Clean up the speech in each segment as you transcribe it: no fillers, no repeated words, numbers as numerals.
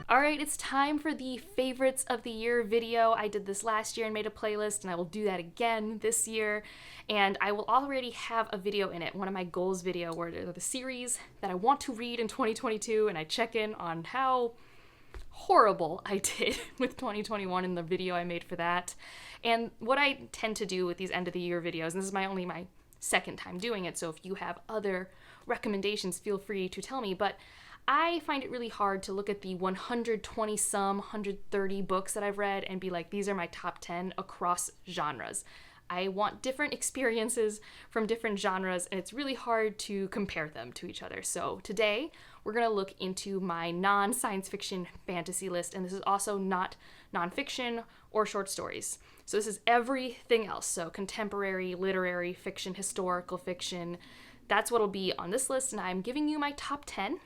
Alright, it's time for the favorites of the year video. I did this last year and made a playlist, and I will do that again this year. And I will already have a video in it, one of my goals video, where they're the series that I want to read in 2022, and I check in on how horrible I did with 2021 in the video I made for that. And what I tend to do with these end of the year videos, and this is only my second time doing it, so if you have other recommendations, feel free to tell me, but I find it really hard to look at the 120 some, 130 books that I've read and be like, these are my top 10 across genres. I want different experiences from different genres, and it's really hard to compare them to each other. So today, we're going to look into my non-science fiction fantasy list, and this is also not nonfiction or short stories. So this is everything else. So contemporary, literary fiction, historical fiction. That's what'll be on this list, and I'm giving you my top 10.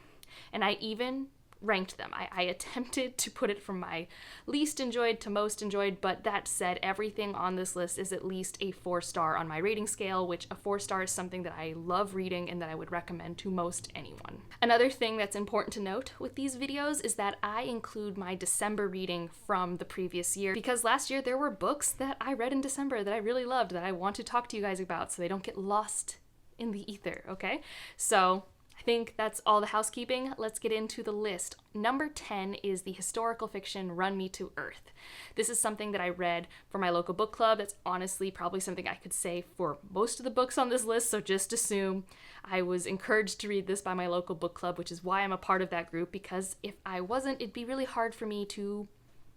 And I even ranked them. I attempted to put it from my least enjoyed to most enjoyed, but that said, everything on this list is at least a 4-star on my rating scale, which a 4-star is something that I love reading and that I would recommend to most anyone. Another thing that's important to note with these videos is that I include my December reading from the previous year, because last year there were books that I read in December that I really loved that I want to talk to you guys about so they don't get lost in the ether, okay? So I think that's all the housekeeping. Let's get into the list. Number 10 is the historical fiction Run Me to Earth. This is something that I read for my local book club. That's honestly probably something I could say for most of the books on this list, so just assume I was encouraged to read this by my local book club, which is why I'm a part of that group, because if I wasn't, it'd be really hard for me to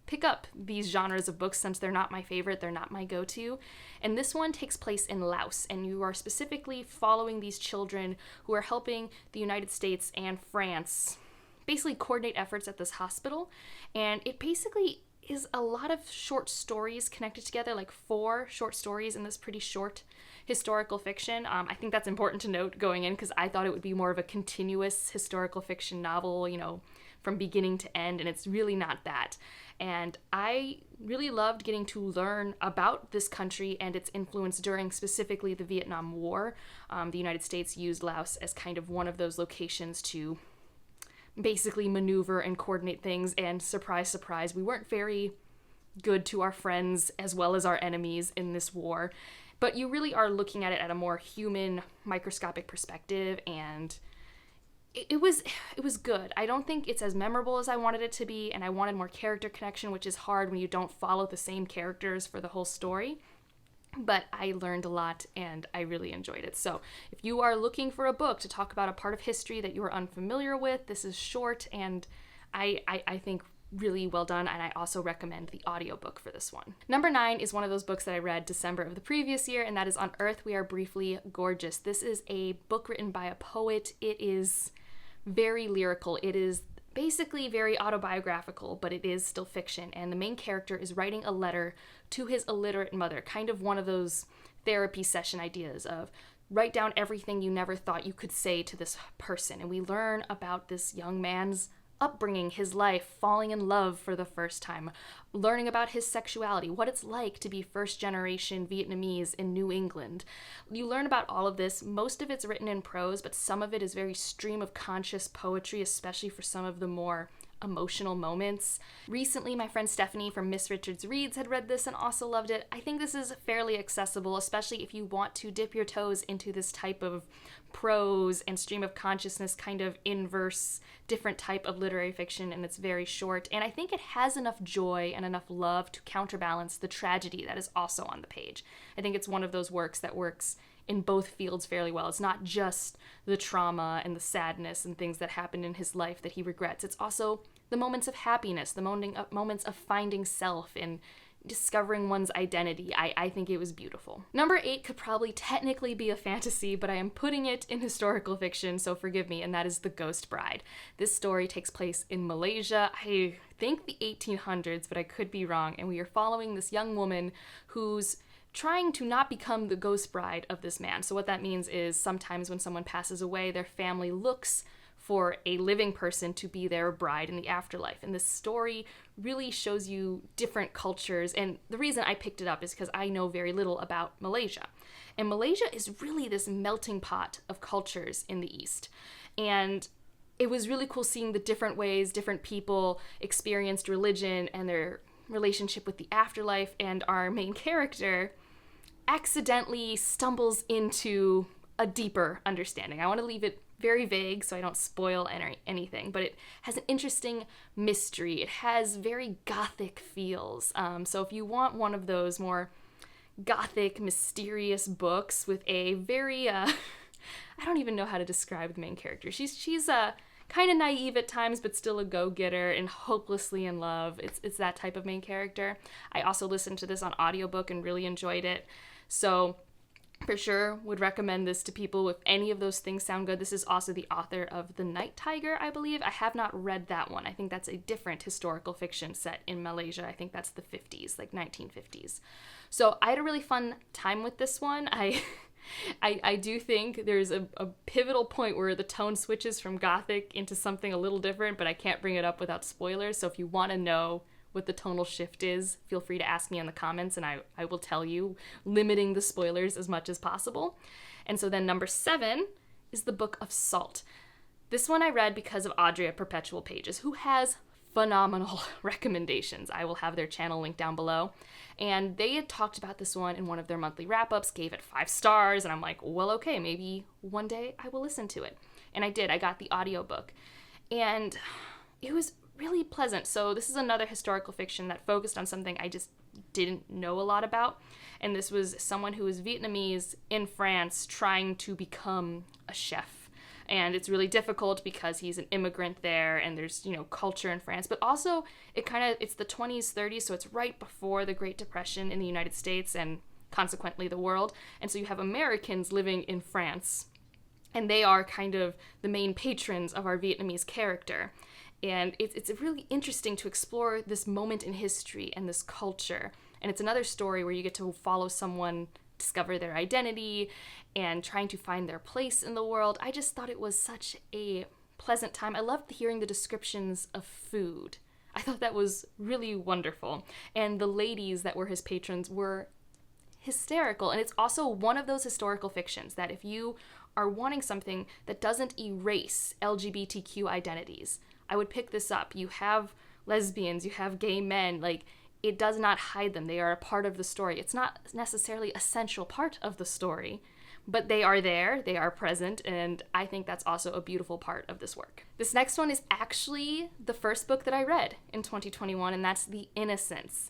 pick up these genres of books since they're not my favorite, they're not my go-to. And this one takes place in Laos, and you are specifically following these children who are helping the United States and France basically coordinate efforts at this hospital. And it basically is a lot of short stories connected together, like 4 short stories in this pretty short historical fiction. I think that's important to note going in because I thought it would be more of a continuous historical fiction novel, you know, from beginning to end, and it's really not that. And I really loved getting to learn about this country and its influence during specifically the Vietnam War. The United States used Laos as kind of one of those locations to basically maneuver and coordinate things, and surprise, surprise, we weren't very good to our friends as well as our enemies in this war. But you really are looking at it at a more human, microscopic perspective, and it was good. I don't think it's as memorable as I wanted it to be, and I wanted more character connection, which is hard when you don't follow the same characters for the whole story. But I learned a lot, and I really enjoyed it. So if you are looking for a book to talk about a part of history that you are unfamiliar with, this is short, and I think really well done, and I also recommend the audiobook for this one. Number 9 is one of those books that I read December of the previous year, and that is On Earth We Are Briefly Gorgeous. This is a book written by a poet. It is very lyrical. It is basically very autobiographical, but it is still fiction, and the main character is writing a letter to his illiterate mother, kind of one of those therapy session ideas of write down everything you never thought you could say to this person. And we learn about this young man's upbringing, his life, falling in love for the first time, learning about his sexuality, what it's like to be first-generation Vietnamese in New England. You learn about all of this. Most of it's written in prose, but some of it is very stream-of-conscious poetry, especially for some of the more emotional moments. Recently, my friend Stephanie from Miss Richards Reads had read this and also loved it. I think this is fairly accessible, especially if you want to dip your toes into this type of prose and stream of consciousness kind of inverse, different type of literary fiction, and it's very short. And I think it has enough joy and enough love to counterbalance the tragedy that is also on the page. I think it's one of those works that works in both fields fairly well. It's not just the trauma and the sadness and things that happened in his life that he regrets. It's also the moments of happiness, the moments of finding self and discovering one's identity. I think it was beautiful. Number 8 could probably technically be a fantasy, but I am putting it in historical fiction, so forgive me, and that is The Ghost Bride. This story takes place in Malaysia. I think the 1800s, but I could be wrong, and we are following this young woman who's trying to not become the ghost bride of this man. So what that means is sometimes when someone passes away, their family looks for a living person to be their bride in the afterlife. And this story really shows you different cultures. And the reason I picked it up is because I know very little about Malaysia. And Malaysia is really this melting pot of cultures in the East. And it was really cool seeing the different ways different people experienced religion and their relationship with the afterlife, and our main character accidentally stumbles into a deeper understanding. I want to leave it very vague so I don't spoil anything, but it has an interesting mystery. It has very gothic feels. So if you want one of those more gothic, mysterious books with a very, I don't even know how to describe the main character. She's kind of naive at times, but still a go-getter and hopelessly in love. It's that type of main character. I also listened to this on audiobook and really enjoyed it. So for sure would recommend this to people if any of those things sound good. This is also the author of The Night Tiger, I believe. I have not read that one. I think that's a different historical fiction set in Malaysia. I think that's the 50s, like 1950s. So I had a really fun time with this one. I do think there's a pivotal point where the tone switches from gothic into something a little different, but I can't bring it up without spoilers. So if you want to know what the tonal shift is, feel free to ask me in the comments and I will tell you, limiting the spoilers as much as possible. And so then number 7 is the Book of Salt. This one I read because of Audrea Perpetual Pages, who has phenomenal recommendations. I will have their channel linked down below. And they had talked about this one in one of their monthly wrap-ups, gave it 5 stars, and I'm like, well, okay, maybe one day I will listen to it. And I did. I got the audiobook. And it was really pleasant. So this is another historical fiction that focused on something I just didn't know a lot about. And this was someone who was Vietnamese in France trying to become a chef. And it's really difficult because he's an immigrant there and there's, culture in France. But also it's the 20s, 30s, so it's right before the Great Depression in the United States and consequently the world. And so you have Americans living in France and they are kind of the main patrons of our Vietnamese character. And it's really interesting to explore this moment in history and this culture. And it's another story where you get to follow someone discover their identity and trying to find their place in the world. I just thought it was such a pleasant time. I loved hearing the descriptions of food. I thought that was really wonderful. And the ladies that were his patrons were hysterical. And it's also one of those historical fictions that if you are wanting something that doesn't erase LGBTQ identities, I would pick this up. You have lesbians, you have gay men, it does not hide them. They are a part of the story. It's not necessarily a central part of the story, but they are there, they are present, and I think that's also a beautiful part of this work. This next one is actually the first book that I read in 2021, and that's The Innocents.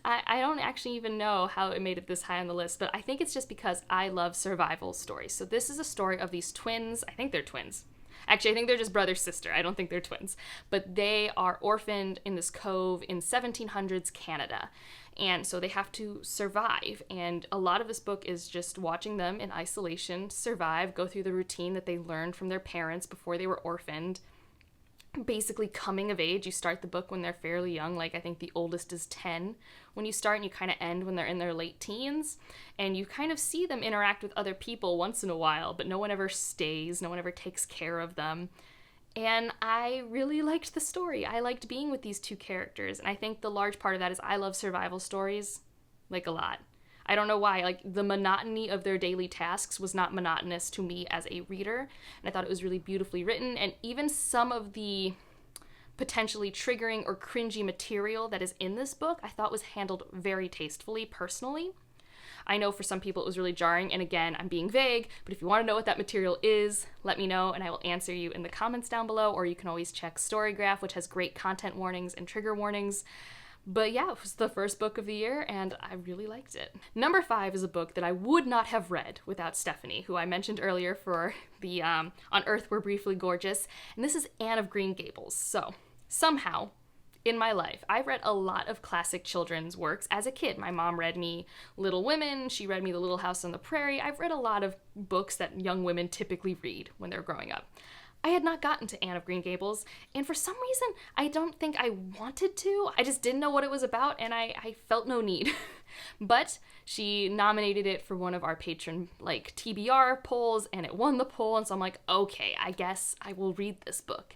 I don't actually even know how it made it this high on the list, but I think it's just because I love survival stories. So this is a story of these twins. I think they're twins. Actually, I think they're just brother-sister. I don't think they're twins. But they are orphaned in this cove in 1700s Canada. And so they have to survive. And a lot of this book is just watching them in isolation survive, go through the routine that they learned from their parents before they were orphaned. Basically coming of age. You start the book when they're fairly young, I think the oldest is 10 when you start, and you kind of end when they're in their late teens, and you kind of see them interact with other people once in a while, but no one ever stays, no one ever takes care of them. And I really liked the story. I liked being with these two characters, and I think the large part of that is I love survival stories, a lot. I don't know why, the monotony of their daily tasks was not monotonous to me as a reader, and I thought it was really beautifully written, and even some of the potentially triggering or cringy material that is in this book, I thought was handled very tastefully, personally. I know for some people it was really jarring, and again, I'm being vague, but if you want to know what that material is, let me know, and I will answer you in the comments down below, or you can always check Storygraph, which has great content warnings and trigger warnings. But yeah, it was the first book of the year, and I really liked it. Number 5 is a book that I would not have read without Stephanie, who I mentioned earlier for the On Earth We're Briefly Gorgeous, and this is Anne of Green Gables. So, somehow, in my life, I've read a lot of classic children's works as a kid. My mom read me Little Women, she read me The Little House on the Prairie. I've read a lot of books that young women typically read when they're growing up. I had not gotten to Anne of Green Gables, and for some reason, I don't think I wanted to. I just didn't know what it was about, and I felt no need. But she nominated it for one of our patron, TBR polls, and it won the poll, and so I'm like, okay, I guess I will read this book.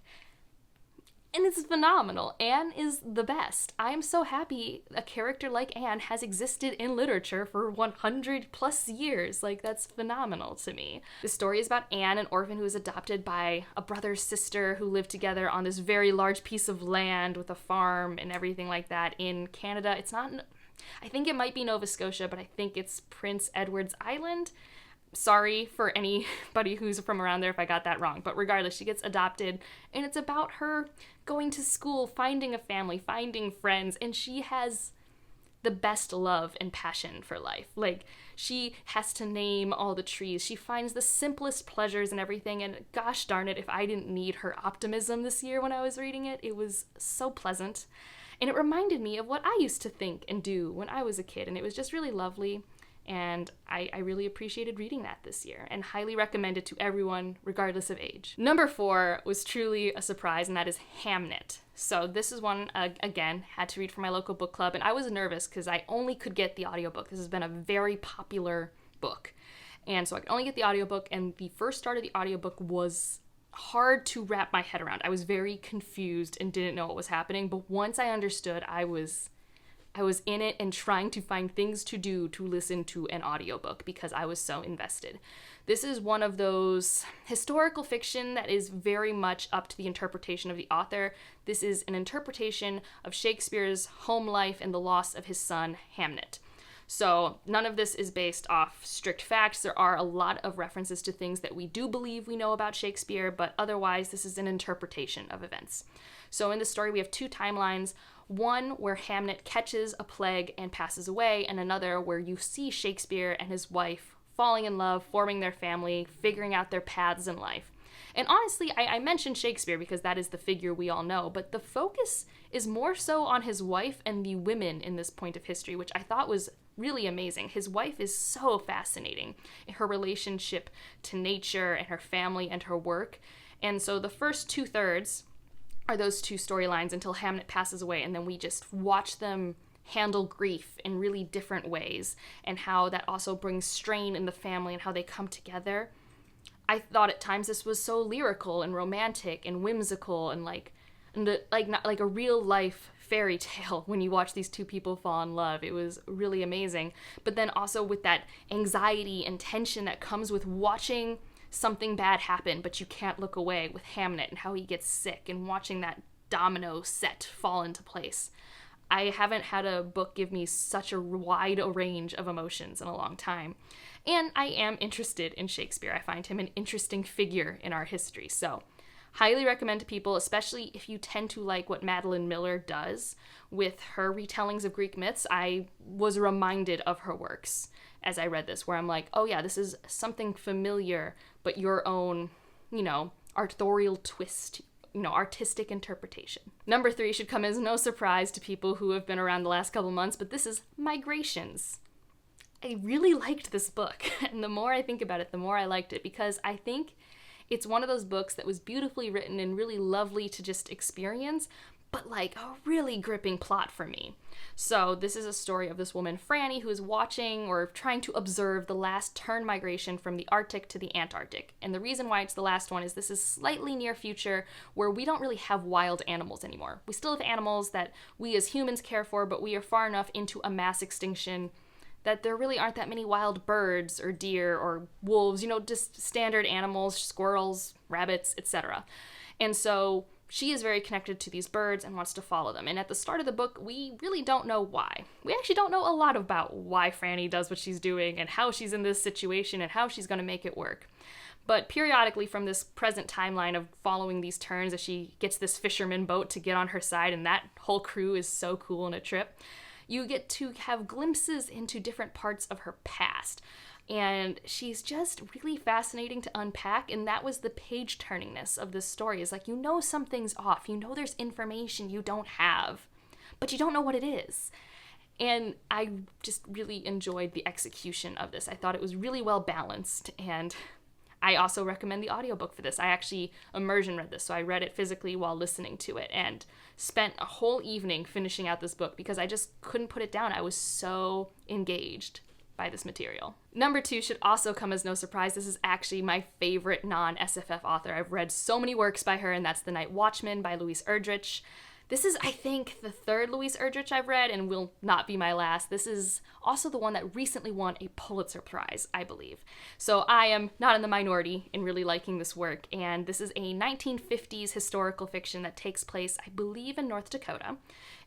And it's phenomenal. Anne is the best. I am so happy a character like Anne has existed in literature for 100 plus years. Like, that's phenomenal to me. The story is about Anne, an orphan who is adopted by a brother sister who live together on this very large piece of land with a farm and everything like that in Canada. It's not, I think it might be Nova Scotia, but I think it's Prince Edward's Island. Sorry for anybody who's from around there if I got that wrong, but regardless, she gets adopted, and it's about her going to school, finding a family, finding friends, and she has the best love and passion for life. Like, she has to name all the trees. She finds the simplest pleasures and everything, and gosh darn it, if I didn't need her optimism this year when I was reading it, it was so pleasant. And it reminded me of what I used to think and do when I was a kid, and it was just really lovely. And I really appreciated reading that this year and highly recommend it to everyone, regardless of age. Number 4 was truly a surprise, and that is Hamnet. So this is one, again, had to read for my local book club, and I was nervous because I only could get the audiobook. This has been a very popular book. And so I could only get the audiobook, and the first start of the audiobook was hard to wrap my head around. I was very confused and didn't know what was happening, but once I understood, I was in it and trying to find things to do to listen to an audiobook because I was so invested. This is one of those historical fiction that is very much up to the interpretation of the author. This is an interpretation of Shakespeare's home life and the loss of his son, Hamnet. So none of this is based off strict facts. There are a lot of references to things that we do believe we know about Shakespeare, but otherwise this is an interpretation of events. So in this story we have 2 timelines. One where Hamnet catches a plague and passes away, and another where you see Shakespeare and his wife falling in love, forming their family, figuring out their paths in life. And honestly, I mentioned Shakespeare because that is the figure we all know, but the focus is more so on his wife and the women in this point of history, which I thought was really amazing. His wife is so fascinating, her relationship to nature and her family and her work. And so the first 2/3 are those 2 storylines until Hamnet passes away, and then we just watch them handle grief in really different ways, and how that also brings strain in the family and how they come together. I thought at times this was so lyrical and romantic and whimsical and not like a real life fairy tale when you watch these 2 people fall in love. It was really amazing. But then also with that anxiety and tension that comes with watching something bad happen, but you can't look away, with Hamnet and how he gets sick and watching that domino set fall into place. I haven't had a book give me such a wide range of emotions in a long time. And I am interested in Shakespeare. I find him an interesting figure in our history. So highly recommend to people, especially if you tend to like what Madeline Miller does with her retellings of Greek myths. I was reminded of her works as I read this, where I'm like, oh yeah, this is something familiar, but your own, authorial twist, artistic interpretation. Number 3 should come as no surprise to people who have been around the last couple months, but this is Migrations. I really liked this book, and the more I think about it, the more I liked it, because I think it's one of those books that was beautifully written and really lovely to just experience, but like a really gripping plot for me. So this is a story of this woman, Franny, who is watching or trying to observe the last tern migration from the Arctic to the Antarctic. And the reason why it's the last one is this is slightly near future where we don't really have wild animals anymore. We still have animals that we as humans care for, but we are far enough into a mass extinction that there really aren't that many wild birds or deer or wolves, just standard animals, squirrels, rabbits, etc. And so she is very connected to these birds and wants to follow them. And at the start of the book, we really don't know why. We actually don't know a lot about why Franny does what she's doing and how she's in this situation and how she's going to make it work. But periodically from this present timeline of following these terns as she gets this fisherman boat to get on her side, and that whole crew is so cool in a trip, you get to have glimpses into different parts of her past. And she's just really fascinating to unpack, and that was the page-turningness of this story, is like, something's off, there's information you don't have, but you don't know what it is. And I just really enjoyed the execution of this. I thought it was really well balanced, and I also recommend the audiobook for this. I actually immersion read this, so I read it physically while listening to it, and spent a whole evening finishing out this book because I just couldn't put it down. I was so engaged. by this material. Number 2 should also come as no surprise. This is actually my favorite non-SFF author. I've read so many works by her, and that's The Night Watchman by Louise Erdrich. This is, I think, the third Louise Erdrich I've read, and will not be my last. This is also the one that recently won a Pulitzer Prize, I believe. So I am not in the minority in really liking this work, and this is a 1950s historical fiction that takes place, I believe, in North Dakota.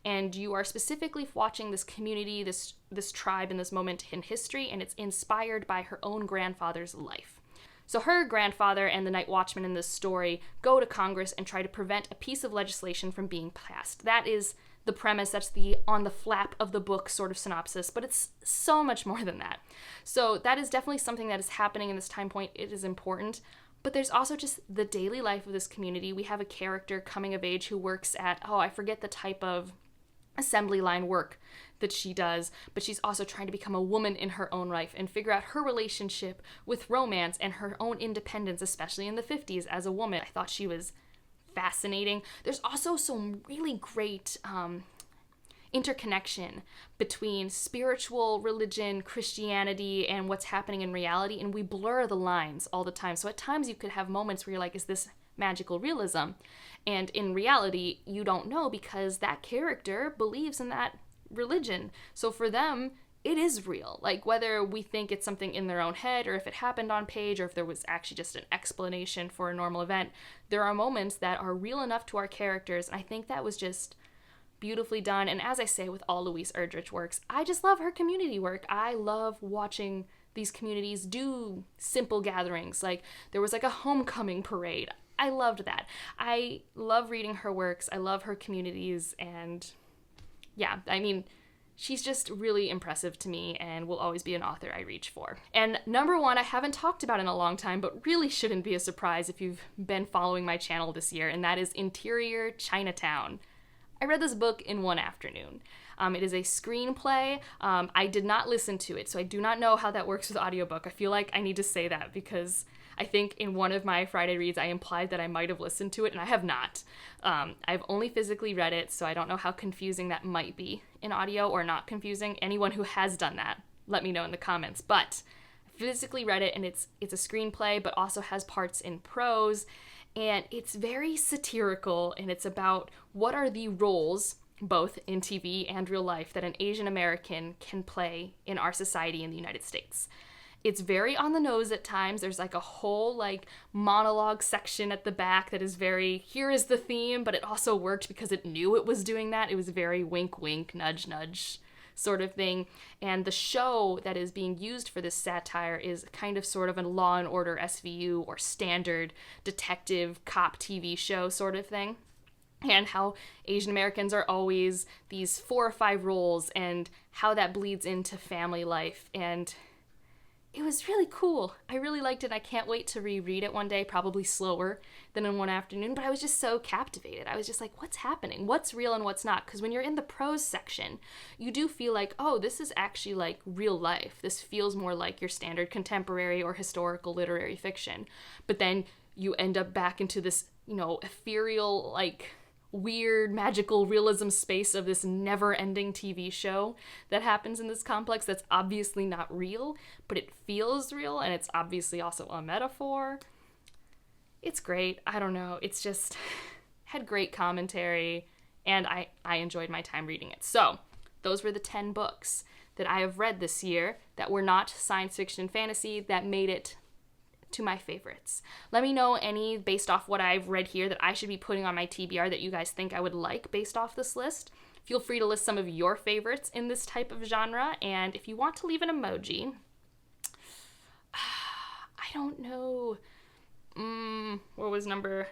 And you are specifically watching this community, this tribe in this moment in history, and it's inspired by her own grandfather's life. So her grandfather and the Night Watchman in this story go to Congress and try to prevent a piece of legislation from being passed. That is the premise, that's the on the flap of the book sort of synopsis, but it's so much more than that. So that is definitely something that is happening in this time point. It is important. But there's also just the daily life of this community. We have a character coming of age who works at, I forget the type of assembly line work that she does, but she's also trying to become a woman in her own life and figure out her relationship with romance and her own independence, especially in the 50s as a woman. I thought she was fascinating. There's also some really great interconnection between spiritual religion, Christianity, and what's happening in reality, and we blur the lines all the time. So at times you could have moments where you're like, is this magical realism? And in reality, you don't know, because that character believes in that religion. So for them, it is real. Like, whether we think it's something in their own head, or if it happened on page, or if there was actually just an explanation for a normal event, there are moments that are real enough to our characters, and I think that was just beautifully done. And as I say with all Louise Erdrich works, I just love her community work. I love watching these communities do simple gatherings. Like, there was like a homecoming parade. I loved that. I love reading her works. I love her communities, and yeah, I mean, she's just really impressive to me and will always be an author I reach for. And number 1, I haven't talked about in a long time, but really shouldn't be a surprise if you've been following my channel this year, and that is Interior Chinatown. I read this book in one afternoon. It is a screenplay. I did not listen to it, so I do not know how that works with audiobook. I feel like I need to say that, because I think in one of my Friday reads I implied that I might have listened to it, and I have not. I've only physically read it, so I don't know how confusing that might be in audio, or not confusing. Anyone who has done that, let me know in the comments. But I physically read it, and it's a screenplay, but also has parts in prose, and it's very satirical, and it's about what are the roles, both in TV and real life, that an Asian American can play in our society in the United States. It's very on the nose at times. There's like a whole like monologue section at the back that is very, here is the theme, but it also worked because it knew it was doing that. It was very wink, wink, nudge, nudge sort of thing. And the show that is being used for this satire is kind of sort of a Law and Order SVU or standard detective cop TV show sort of thing. And how Asian Americans are always these 4 or 5 roles, and how that bleeds into family life. And it was really cool. I really liked it. I can't wait to reread it one day, probably slower than in one afternoon, but I was just so captivated. I was just like, what's happening? What's real and what's not? Because when you're in the prose section, you do feel like, oh, this is actually like real life. This feels more like your standard contemporary or historical literary fiction. But then you end up back into this, ethereal, like, weird magical realism space of this never-ending TV show that happens in this complex that's obviously not real, but it feels real, and it's obviously also a metaphor. It's great. I don't know. It's just had great commentary, and I enjoyed my time reading it. So those were the 10 books that I have read this year that were not science fiction and fantasy that made it to my favorites. Let me know any based off what I've read here that I should be putting on my TBR that you guys think I would like based off this list. Feel free to list some of your favorites in this type of genre, and if you want to leave an emoji, I don't know, what was number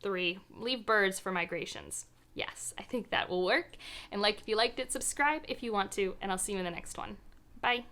3? Leave birds for migrations. Yes, I think that will work. And if you liked it, subscribe if you want to, and I'll see you in the next one. Bye.